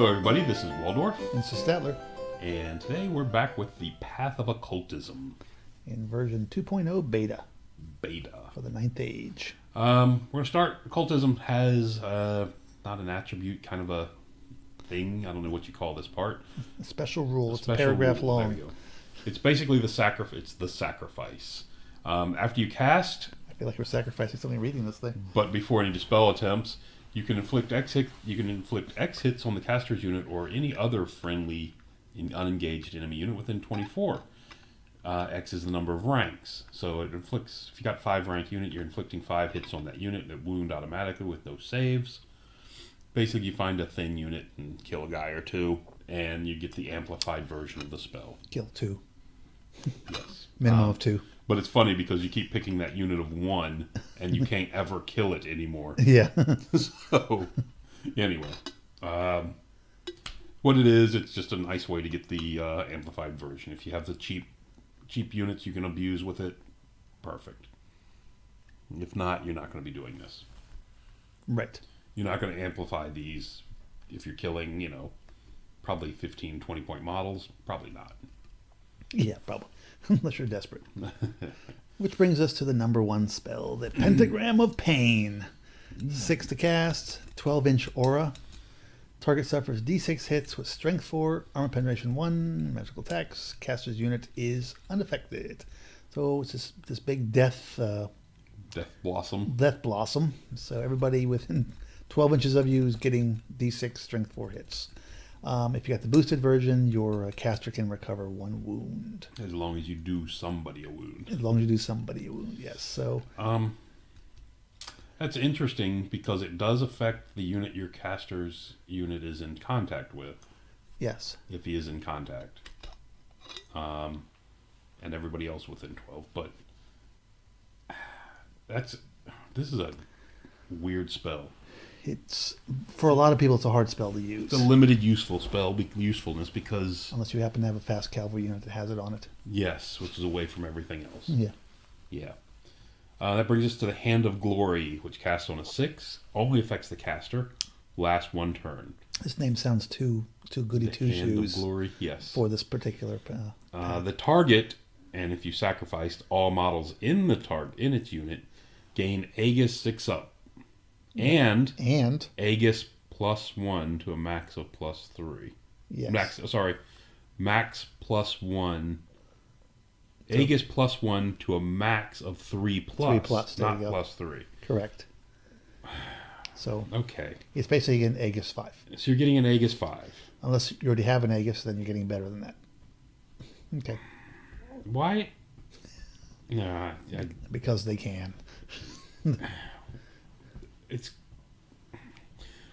Hello everybody, this is Waldorf. This is Statler. And today we're back with the Path of Occultism. In version 2.0 beta. Beta. For the Ninth Age. We're going to start. Occultism has not an attribute, kind of a thing. I don't know what you call this part. A special rule. It's a special paragraph rule. long. There we go. It's basically the sacrifice. After you cast... I feel like we're sacrificing something reading this thing. But before any dispel attempts, you can inflict X hits on the caster's unit or any other friendly unengaged enemy unit within 24. X is the number of ranks. So it inflicts, if you got 5 rank unit, you're inflicting 5 hits on that unit that wound automatically with no saves. Basically, you find a thin unit and kill a guy or two, and you get the amplified version of the spell. Kill 2. Yes. Minimum of 2. But it's funny because you keep picking that unit of 1, and you can't ever kill it anymore. Yeah. So, anyway. What it is, it's just a nice way to get the amplified version. If you have the cheap units you can abuse with it, perfect. If not, you're not going to be doing this. Right. You're not going to amplify these if you're killing, probably 15, 20-point models. Probably not. Yeah, probably. Unless you're desperate. Which brings us to the number 1 spell, the Pentagram of Pain. 6 to cast, 12-inch aura. Target suffers D6 hits with Strength 4, Armor Penetration 1, Magical attacks. Caster's unit is unaffected. So it's this big death blossom. So everybody within 12 inches of you is getting D6 Strength 4 hits. If you got the boosted version, your caster can recover 1 wound. As long as you do somebody a wound. As long as you do somebody a wound, yes. So that's interesting because it does affect the unit your caster's unit is in contact with. Yes. If he is in contact. And everybody else within 12. But this is a weird spell. It's, for a lot of people, it's a hard spell to use. It's a limited usefulness because... Unless you happen to have a fast cavalry unit that has it on it. Yes, which is away from everything else. Yeah. Yeah. That brings us to the Hand of Glory, which casts on a 6. Only affects the caster. Lasts 1 turn. This name sounds too goody two shoes. Hand of Glory, yes. For this particular the target, and if you sacrificed all models in its unit, gain Aegis 6-up. And Aegis +1 to a max of +3. Yes. Max +1. Aegis +1 to a max of 3+. 3+, not +3. Correct. So okay, it's basically an Aegis 5. So you're getting an Aegis 5. Unless you already have an Aegis, then you're getting better than that. Okay. Why? Because they can. It's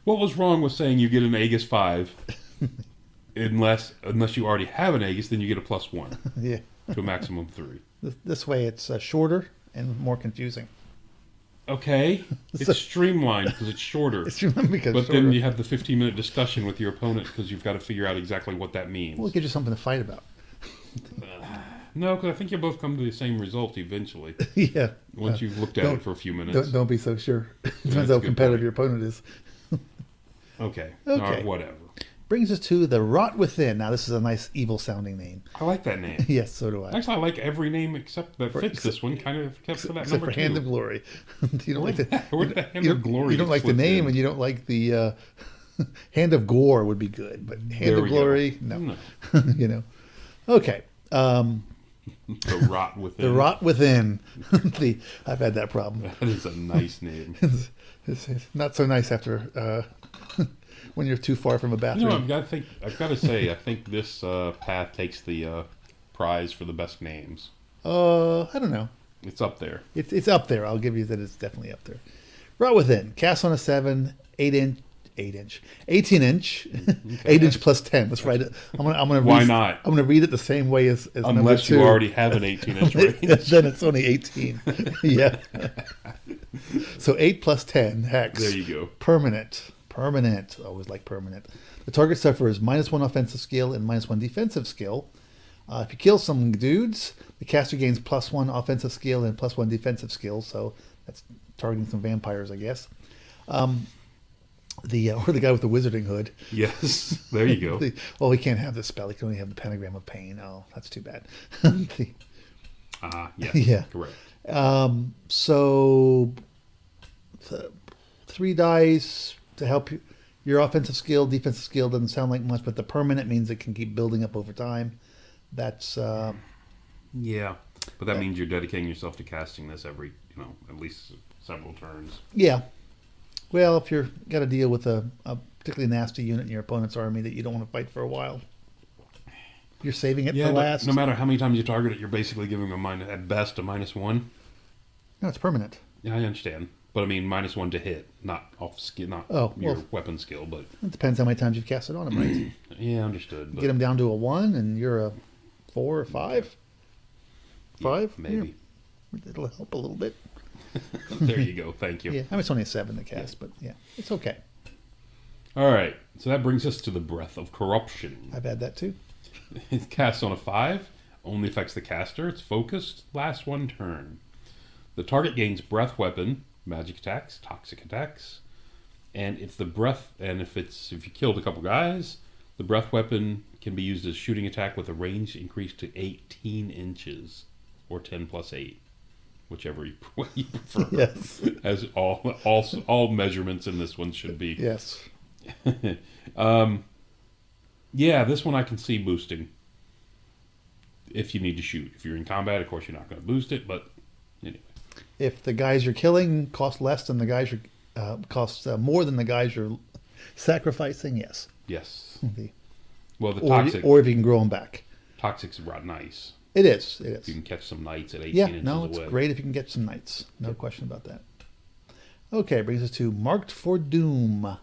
what was wrong with saying you get an Aegis 5 unless you already have an Aegis, then you get a +1 yeah, to a maximum of 3. This way it's shorter and more confusing. Okay, it's streamlined because it's shorter. It's streamlined because but shorter. Then you have the 15-minute discussion with your opponent because you've got to figure out exactly what that means. Well, it gives you something to fight about. No, because I think you'll both come to the same result eventually. Yeah. Once you've looked at it for a few minutes. Don't be so sure. Depends how competitive your opponent is. Okay. Okay. All right, whatever. Brings us to the Rot Within. Now, this is a nice evil-sounding name. I like that name. Yes, so do I. Actually, I like every name except that fits this one, kind of except for that except number for 2. Hand of Glory. You don't like the Where'd the Hand of Glory? You don't like the name, and you don't like the Hand of Gore would be good, but Hand of Glory, no. Okay. The Rot Within. The Rot Within. I've had that problem. That is a nice name. It's not so nice after when you're too far from a bathroom. I've got to say, I think this path takes the prize for the best names. I don't know. It's up there. It's up there. I'll give you that. It's definitely up there. Rot Within. Cast on a 7, 18-inch, 8-inch plus 10. Let's write it. I'm gonna. Why not? I'm gonna read it the same way as unless number 2. you already have an 18-inch range. Then it's only 18. Yeah. So 8 plus 10 hex. There you go. Permanent. Always like permanent. The target suffers -1 offensive skill and -1 defensive skill. If you kill some dudes, the caster gains +1 offensive skill and +1 defensive skill. So that's targeting some vampires, I guess. or the guy with the wizarding hood. Yes, there you go. Well, he can't have this spell. He can only have the pentagram of pain. Oh, that's too bad. The- Yeah, Yeah. correct. So 3 dice to help you. Your offensive skill, defensive skill doesn't sound like much, but the permanent means it can keep building up over time. That's Yeah, but that means you're dedicating yourself to casting this every, at least several turns. yeah. Well, if you're got to deal with a particularly nasty unit in your opponent's army that you don't want to fight for a while, you're saving it Yeah, for last. no matter how many times you target it, you're basically giving them at best a -1. No, it's permanent. Yeah, I understand, but I mean -1 to hit, not off skill, not Oh, your well. weapon skill, but It depends how many times you've cast it on him, right? yeah, understood. But Get him down to a 1, and you're a 4 or 5. 5, maybe. Yeah. It'll help a little bit. There you go. Thank you. Yeah, I mean it's only a 7 to cast, but yeah, it's okay. All right, so that brings us to the Breath of Corruption. I've had that too. It's cast on a 5, only affects the caster. It's focused, lasts 1 turn. The target gains breath weapon, magic attacks, toxic attacks, and if you killed a couple guys, the breath weapon can be used as shooting attack with a range increased to 18 inches, or 10 plus 8, whichever you prefer. Yes. As all measurements in this one should be. Yes. Yeah, this one I can see boosting. If you need to shoot. If you're in combat, of course you're not going to boost it, but anyway. If the guys you're killing cost less than the guys you're cost more than the guys you're sacrificing, yes. Yes. The- Well, the or, toxic or if you can grow them back. toxic's right nice. It is. It You is. can catch some knights at 18 Yeah. inches No, it's away. great if you can get some knights. No question about that. Okay, brings us to Marked for Doom.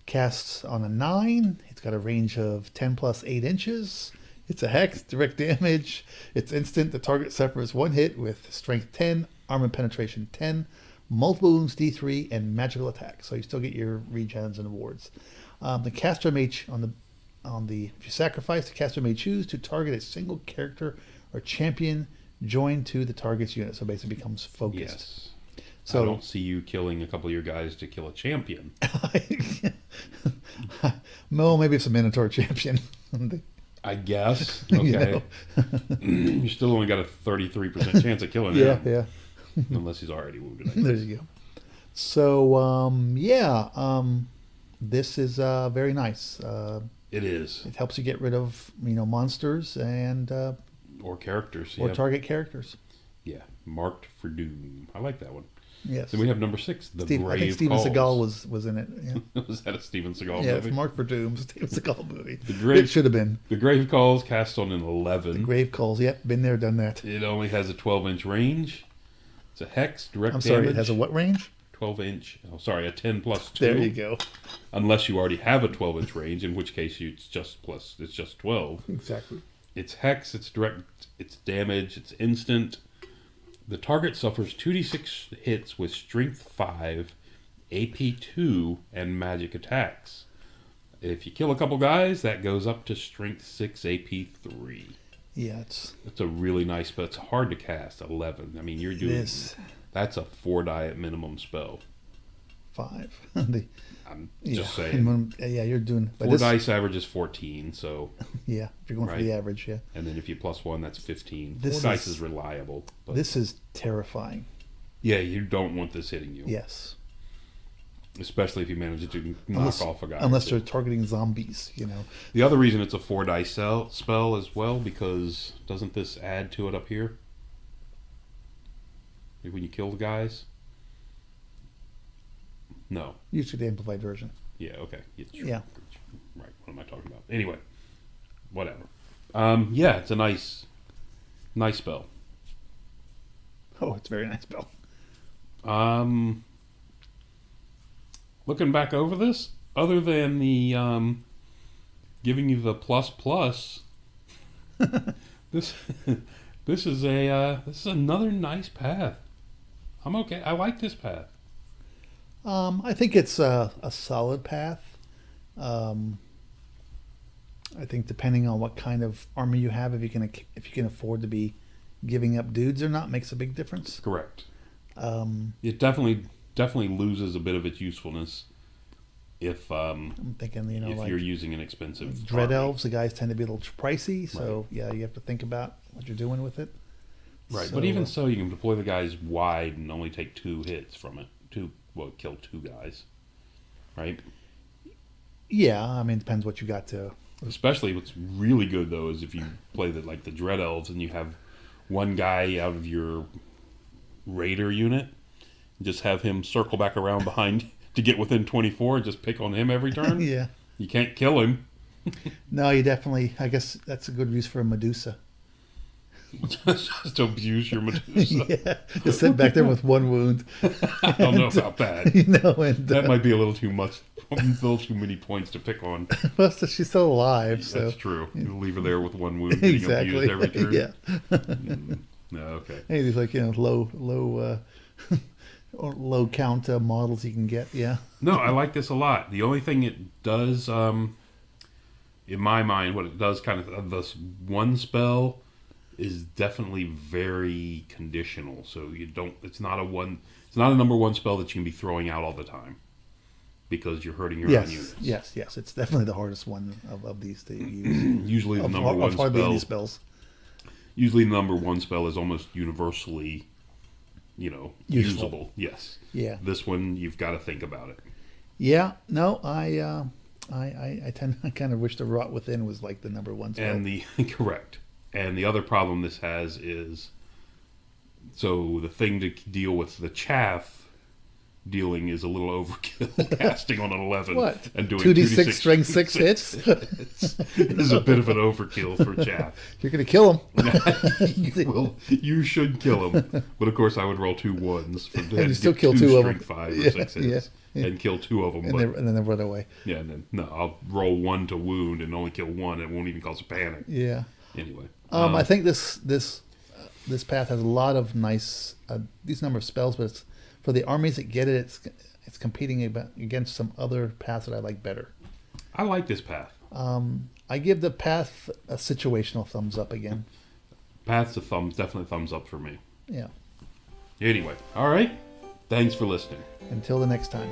Casts on a 9. It's got a range of 10 plus 8 inches. It's a hex, direct damage. It's instant. The target suffers 1 hit with strength 10, armor penetration 10, multiple wounds D3, and magical attack. So you still get your regens and awards. The caster may if you sacrifice, the caster may choose to target a single character or champion joined to the target's unit. So basically becomes focused. Yes. So I don't see you killing a couple of your guys to kill a champion. no, maybe it's a Minotaur champion. I guess. You Okay. You still only got a 33% chance of killing him. Yeah. Unless he's already wounded. I There guess. you go. So, this is very nice. It is. It helps you get rid of, monsters and Or characters. or Yeah. target characters. Yeah. Marked for Doom. I like that one. Yes. Then we have number 6, the I think Brave Steven Calls. Seagal was in it. Yeah, Was that a Steven Seagal yeah movie? it's Marked for Doom. Steven Seagal movie. Grave- It should have been. The Grave Calls cast on an 11. Grave Calls. Yep, been there, done that. It only has a 12-inch range. It's a hex, direct I'm damage. sorry, it has a what range? 12-inch. Oh, sorry, a 10 plus 2. There you go. Unless you already have a 12-inch range, in which case it's just 12. Exactly. It's hex, it's direct, it's damage, it's instant. The target suffers 2d6 hits with strength 5, AP 2, and magic attacks. If you kill a couple guys, that goes up to strength 6, AP 3. Yeah, it's It's a really nice spell. It's hard to cast, 11. I mean, you're doing... this That's a 4-die at minimum spell. 5. I'm Yeah, just saying. yeah, you're doing. But 4 this, dice average is 14, so... yeah, if you're going for Right. the average, yeah. And then if you plus 1, that's 15. This 4 dice is- is reliable. But This is terrifying. yeah, you don't want this hitting you. Yes. Especially if you manage to knock off a guy. Unless or they're two. targeting zombies, The other reason it's a 4 dice spell as well, because doesn't this add to it up here? Like when you kill the guys? No. Usually the amplified version. Yeah, okay. Yeah. Right, what am I talking about? Anyway, whatever. Yeah, it's a nice spell. Oh, it's a very nice spell. Looking back over this, other than the giving you the plus, this this is another nice path. I'm okay. I like this path. I think it's a solid path. I think depending on what kind of army you have, if you can afford to be giving up dudes or not, makes a big difference. Correct. It definitely loses a bit of its usefulness if I'm thinking, if like you're using an expensive Dread army. Elves, the guys tend to be a little pricey. So, yeah, you have to think about what you're doing with it. Right, So, but even so, you can deploy the guys wide and only take 2 hits from it. Kill 2 guys. Right? yeah, I mean, it depends what you got to. Especially what's really good, though, is if you play the Dread Elves and you have one guy out of your Raider unit, just have him circle back around behind to get within 24, just pick on him every turn. Yeah. You can't kill him. No, you definitely, I guess that's a good use for a Medusa. Just abuse your Medusa. Yeah, just sit back there with 1 wound. I don't know about that. And That might be a little too much, a little too many points to pick on. well, so she's still alive, so That's true. You leave her there with 1 wound, getting exactly. abused every turn. Yeah. No, okay. Hey, there's like low or low count models you can get. Yeah. No, I like this a lot. The only thing it does, in my mind, what it does kind of this one spell is definitely very conditional. So you don't. It's not a number 1 spell that you can be throwing out all the time because you're hurting your own units. Yes. It's definitely the hardest one of these to use. Usually the number 1 hardly any spell. spells. Usually the number 1 spell is almost universally, Useful. usable. Yes. Yeah. This one you've got to think about it. Yeah. No, I kind of wish the Rot Within was like the number 1 spell. And the correct. And the other problem this has is, so the thing to deal with the chaff dealing is a little overkill. Casting on an 11 What? and doing 2d6 strength 6 hits. is a bit of an overkill for chaff. You're gonna kill him. Well, you should kill him, but of course I would roll 2 1s for And you still kill 2 of them. strength 5 or Yeah, 6 hits, and kill 2 of them. And then they run away. Yeah, and then no, I'll roll 1 to wound and only kill 1. It won't even cause a panic. Yeah. Anyway, I think this path has a lot of nice these number of spells, but it's, for the armies that get it, it's competing against some other paths that I like better. I like this path. I give the path a situational thumbs up again. Path's definitely thumbs up for me. Yeah. Anyway, all right. Thanks for listening. Until the next time.